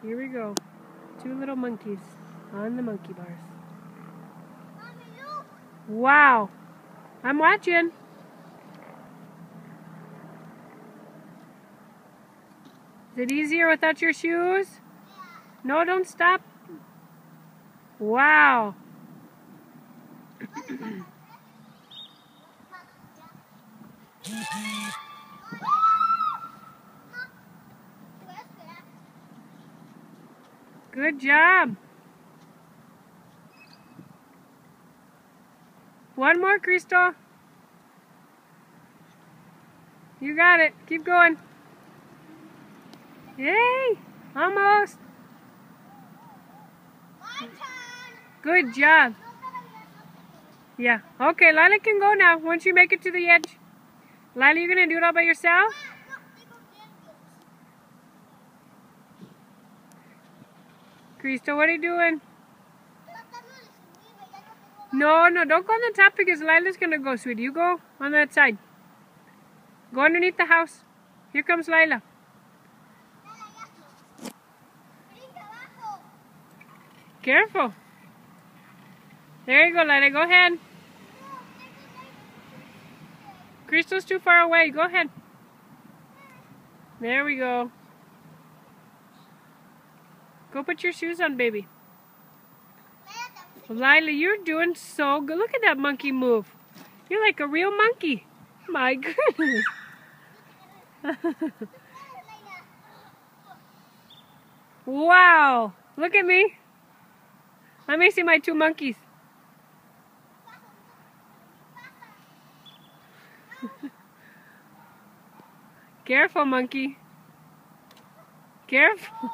Here we go. Two little monkeys on the monkey bars. Wow. I'm watching. Is it easier without your shoes? No, don't stop. Wow. Good job. One more, Crystal. You got it. Keep going. Yay! Almost. Good job. Yeah. Okay, Lila can go now once you make it to the edge. Lila, you're going to do it all by yourself? Crystal, what are you doing? No, don't go on the top because Lila's going to go, sweetie. You go on that side. Go underneath the house. Here comes Lila. Careful. There you go, Lila. Go ahead. Crystal's too far away. Go ahead. There we go. Go put your shoes on, baby. Lila, you're doing so good. Look at that monkey move. You're like a real monkey. My goodness. Wow. Look at me. Let me see my two monkeys. Careful, monkey. Careful.